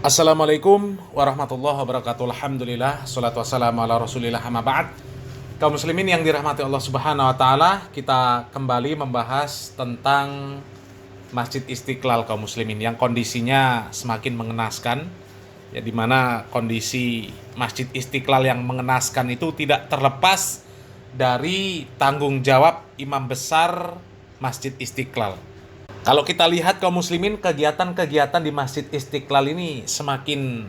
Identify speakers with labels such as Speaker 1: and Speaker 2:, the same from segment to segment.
Speaker 1: Assalamualaikum warahmatullahi wabarakatuh. Alhamdulillah, salatu wassalamu ala rasulillah, amma ba'd. Kaum muslimin yang dirahmati Allah subhanahu wa ta'ala, kita kembali membahas tentang Masjid Istiqlal kaum muslimin yang kondisinya semakin mengenaskan, ya, dimana kondisi Masjid Istiqlal yang mengenaskan itu tidak terlepas dari tanggung jawab imam besar Masjid Istiqlal. Kalau kita lihat kaum muslimin, kegiatan-kegiatan di Masjid Istiqlal ini semakin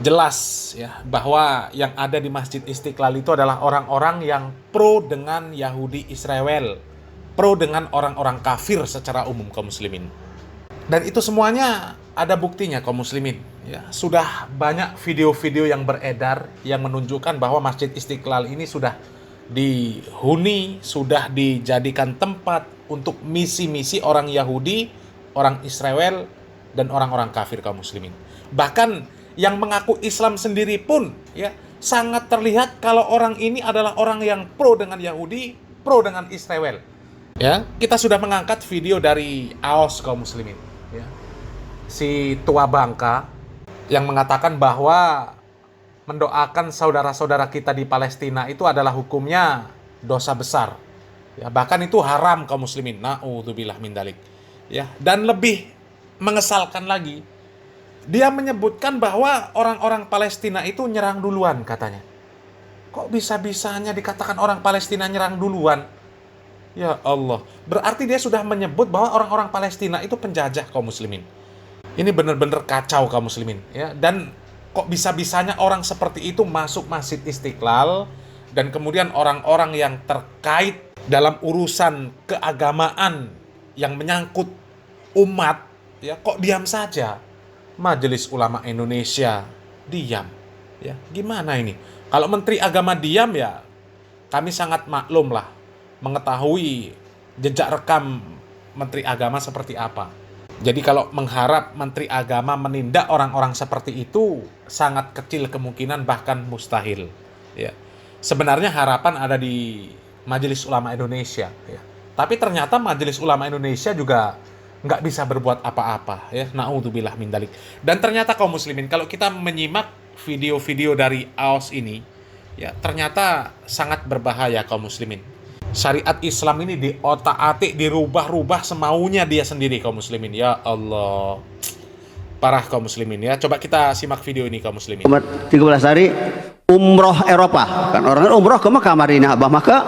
Speaker 1: jelas, ya, bahwa yang ada di Masjid Istiqlal itu adalah orang-orang yang pro dengan Yahudi Israel, pro dengan orang-orang kafir secara umum kaum muslimin. Dan itu semuanya ada buktinya kaum muslimin, ya. Sudah banyak video-video yang beredar yang menunjukkan bahwa Masjid Istiqlal ini sudah dihuni, sudah dijadikan tempat untuk misi-misi orang Yahudi, orang Israel, dan orang-orang kafir kaum muslimin. Bahkan yang mengaku Islam sendiri pun, ya, sangat terlihat kalau orang ini adalah orang yang pro dengan Yahudi, pro dengan Israel. Ya, kita sudah mengangkat video dari AOS kaum muslimin, ya. Si tua bangka yang mengatakan bahwa mendoakan saudara-saudara kita di Palestina itu adalah hukumnya dosa besar. Ya, bahkan itu haram kaum muslimin. Na'udzubillah min dzalik. Ya, dan lebih mengesalkan lagi, dia menyebutkan bahwa orang-orang Palestina itu nyerang duluan katanya. Kok bisa-bisanya dikatakan orang Palestina nyerang duluan? Ya Allah, berarti dia sudah menyebut bahwa orang-orang Palestina itu penjajah kaum muslimin. Ini benar-benar kacau kaum muslimin, ya. Dan kok bisa-bisanya orang seperti itu masuk Masjid Istiqlal, dan kemudian orang-orang yang terkait dalam urusan keagamaan yang menyangkut umat, ya, kok diam saja. Majelis Ulama Indonesia diam, ya. Gimana ini? Kalau Menteri Agama diam, ya kami sangat maklum lah mengetahui jejak rekam Menteri Agama seperti apa. Jadi kalau mengharap Menteri Agama menindak orang-orang seperti itu sangat kecil kemungkinan, bahkan mustahil. Ya. Sebenarnya harapan ada di Majelis Ulama Indonesia. Ya. Tapi ternyata Majelis Ulama Indonesia juga nggak bisa berbuat apa-apa. Ya. Na'udzubillah min dzalik. Dan ternyata kaum muslimin, kalau kita menyimak video-video dari AOS ini, ya, ternyata sangat berbahaya kaum muslimin. Syariat Islam ini diotak-atik, dirubah-rubah semaunya dia sendiri kaum muslimin. Ya Allah, parah kaum muslimin, ya. Coba kita simak video ini kaum muslimin.
Speaker 2: 13 hari umroh Eropa. Kan orang umroh ke Mekah, Madinah, Abah maka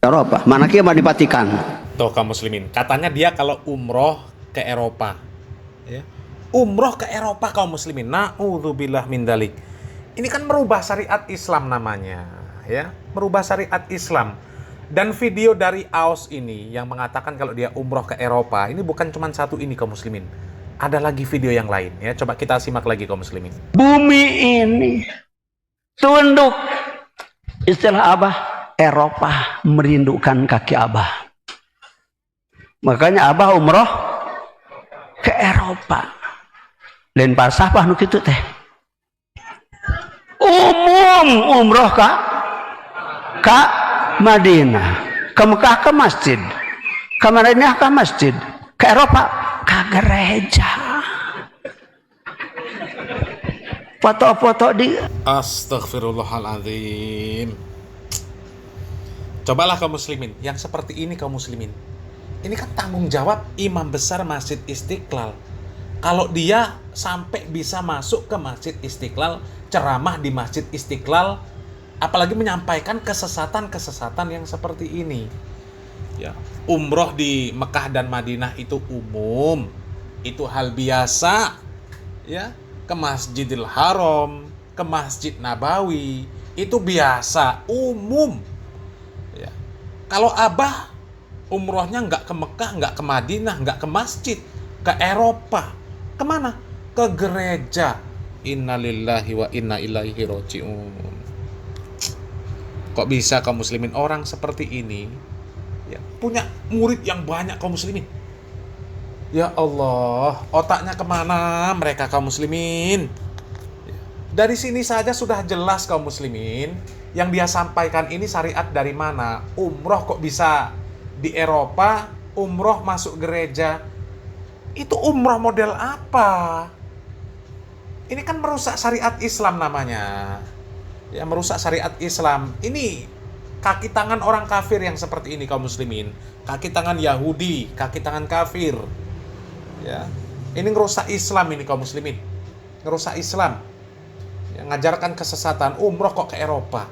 Speaker 2: Eropa. Mana kia dipatikan.
Speaker 1: Tuh kaum muslimin, katanya dia kalau umroh ke Eropa, ya. Umroh ke Eropa kaum muslimin. Na'udzubillah min dzalik. Ini kan merubah syariat Islam namanya, ya. Merubah syariat Islam. Dan video dari AOS ini yang mengatakan kalau dia umroh ke Eropa, ini bukan cuma satu ini kaum muslimin. Ada lagi video yang lain, ya. Coba kita simak lagi kaum muslimin.
Speaker 2: Bumi ini tunduk, istilah Abah, Eropa merindukan kaki Abah. Makanya Abah umroh ke Eropa. Lain pasah pah nu kitu teh. Umroh ka Madinah, ke Mekah ke masjid, ke Madinah ke masjid, ke Eropa ke gereja. Foto-foto di
Speaker 1: Astaghfirullahaladzim. Cobalah kaum muslimin, yang seperti ini kaum muslimin. Ini kan tanggung jawab imam besar Masjid Istiqlal. Kalau dia sampai bisa masuk ke Masjid Istiqlal, ceramah di Masjid Istiqlal, apalagi menyampaikan kesesatan-kesesatan yang seperti ini. Ya, umroh di Mekah dan Madinah itu umum, itu hal biasa. Ya, ke Masjidil Haram, ke Masjid Nabawi, itu biasa, umum. Ya. Kalau Abah umrohnya nggak ke Mekah, nggak ke Madinah, nggak ke masjid, ke Eropa, kemana? Ke gereja. Innalillahi wa inna ilaihi raji'un. Kok bisa kaum muslimin orang seperti ini, ya, punya murid yang banyak kaum muslimin? Ya Allah, otaknya kemana mereka kaum muslimin? Dari sini saja sudah jelas kaum muslimin, yang dia sampaikan ini syariat dari mana? Umroh kok bisa di Eropa, umroh masuk gereja. Itu umroh model apa? Ini kan merusak syariat Islam namanya. Ya, merusak syariat Islam. Ini kaki tangan orang kafir yang seperti ini kaum muslimin. Kaki tangan Yahudi, kaki tangan kafir. Ya. Ini ngerusak Islam ini kaum muslimin. Ngerusak Islam. Ya, ngajarkan kesesatan, umroh kok ke Eropa.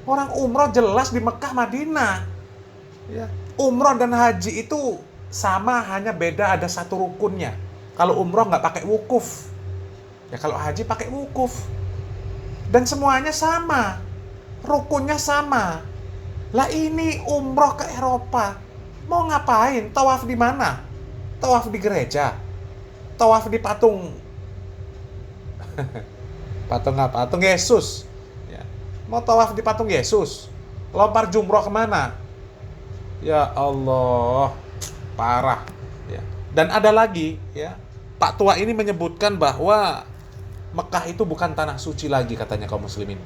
Speaker 1: Orang umroh jelas di Mekah, Madinah. Ya. Umroh dan haji itu sama, hanya beda ada satu rukunnya. Kalau umroh nggak pakai wukuf. Ya kalau haji pakai wukuf. Dan semuanya sama. Rukunnya sama. Lah ini umroh ke Eropa. Mau ngapain? Tawaf di mana? Tawaf di gereja. Tawaf di patung. Patung apa? Patung Yesus. Ya. Mau tawaf di patung Yesus. Lempar jumroh kemana? Ya Allah, parah. Ya. Dan ada lagi, ya, Pak Tua ini menyebutkan bahwa Mekah itu bukan tanah suci lagi katanya kaum muslimin.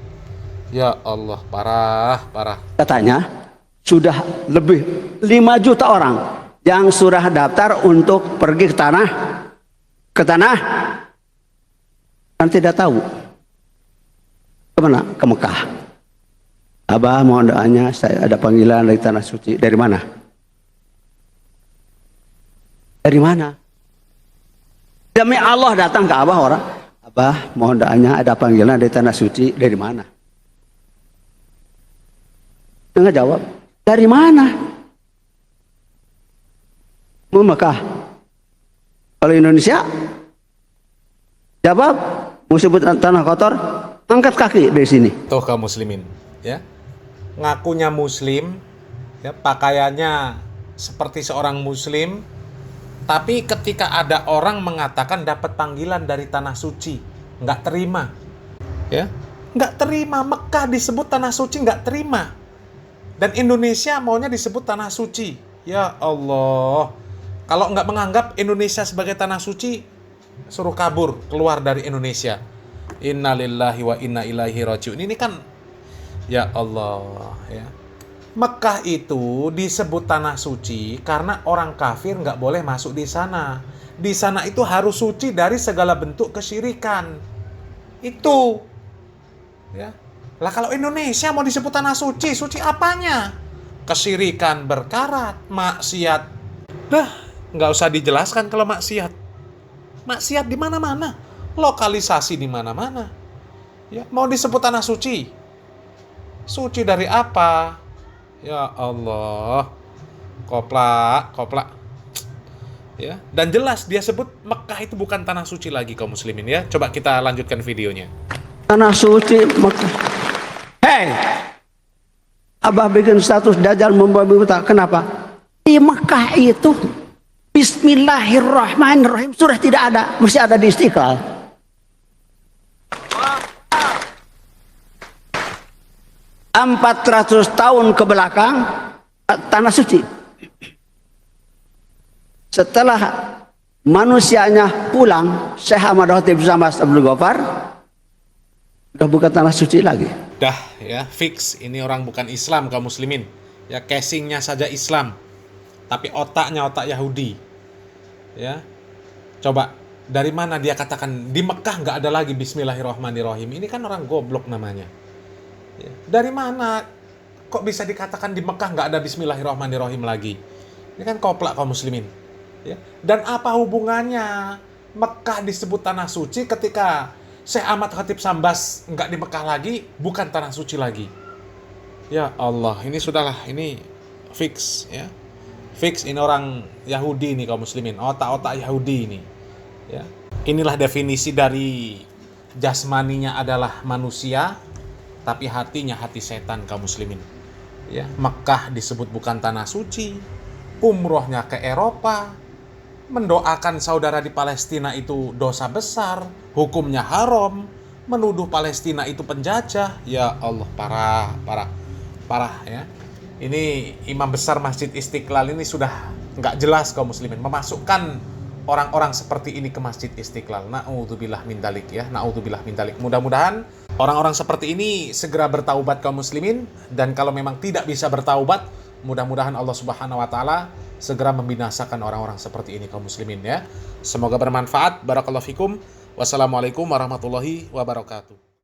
Speaker 1: Ya Allah, parah, parah.
Speaker 2: Katanya sudah lebih 5 juta orang yang sudah daftar untuk pergi ke tanah dan tidak tahu kemana, ke Mekah. Abah mohon doanya, saya ada panggilan dari tanah suci. Dari mana? Dari mana? Demi Allah datang ke Abah orang, Abah mohon doanya, ada panggilan dari tanah suci. Dari mana? Enggak jawab. Dari mana? Mau Mekah. Kalau Indonesia, jawab, mau sebut tanah kotor, angkat kaki dari sini.
Speaker 1: Tuh kaum muslimin, ya. Ngakunya muslim, ya, pakaiannya seperti seorang muslim, tapi ketika ada orang mengatakan dapat panggilan dari tanah suci, nggak terima. Ya, nggak terima. Mekah disebut tanah suci, nggak terima. Dan Indonesia maunya disebut tanah suci. Ya Allah. Kalau nggak menganggap Indonesia sebagai tanah suci, suruh kabur, keluar dari Indonesia. Innalillahi wa inna ilaihi raji'un. Ini kan, ya Allah, ya. Mekah itu disebut tanah suci karena orang kafir nggak boleh masuk di sana. Di sana itu harus suci dari segala bentuk kesyirikan. Itu, ya. Lah kalau Indonesia mau disebut tanah suci, suci apanya? Kesyirikan berkarat, maksiat. Dah, nggak usah dijelaskan kalau maksiat. Maksiat di mana-mana, lokalisasi di mana-mana. Ya, mau disebut tanah suci. Suci dari apa? Ya Allah. Koplak. Ya, dan jelas dia sebut Mekah itu bukan tanah suci lagi kaum muslimin, ya. Coba kita lanjutkan videonya.
Speaker 2: Tanah suci Mekah. Hei, Abah bikin status Dajjal membabi buta. Kenapa? Di Mekah itu Bismillahirrahmanirrahim sudah tidak ada, mesti ada di Istiqlal. Empat 400 tahun ke belakang tanah suci. Setelah manusianya pulang, Syekh Ahmad Khatib sama Abdul Ghaffar, udah bukan tanah suci lagi.
Speaker 1: Dah, ya, fix. Ini orang bukan Islam kaum muslimin. Ya, casingnya saja Islam, tapi otaknya otak Yahudi. Ya, coba dari mana dia katakan di Mekah nggak ada lagi Bismillahirrahmanirrahim? Ini kan orang goblok namanya. Ya, dari mana kok bisa dikatakan di Mekah nggak ada Bismillahirrahmanirrahim lagi? Ini kan koplak kaum muslimin. Ya, dan apa hubungannya Mekah disebut tanah suci ketika Syekh Ahmad Khatib Sambas nggak di Mekah lagi, bukan tanah suci lagi? Ya Allah, ini sudahlah, ini fix, ya. Fix, ini orang Yahudi nih kaum muslimin, otak-otak Yahudi ini. Ya. Inilah definisi dari jasmaninya adalah manusia, tapi hatinya hati setan kaum muslimin. Ya, Mekah disebut bukan tanah suci, umrohnya ke Eropa, mendoakan saudara di Palestina itu dosa besar, hukumnya haram, menuduh Palestina itu penjajah. Ya Allah, parah ya. Ini imam besar Masjid Istiqlal ini sudah nggak jelas kaum muslimin, memasukkan orang-orang seperti ini ke Masjid Istiqlal. Na'udzubillah min dzalik, ya, na'udzubillah min dzalik. Mudah-mudahan orang-orang seperti ini segera bertaubat kaum muslimin, dan kalau memang tidak bisa bertaubat, mudah-mudahan Allah Subhanahu wa taala segera membinasakan orang-orang seperti ini kaum muslimin, ya. Semoga bermanfaat. Barakallahu fikum. Wassalamualaikum warahmatullahi wabarakatuh.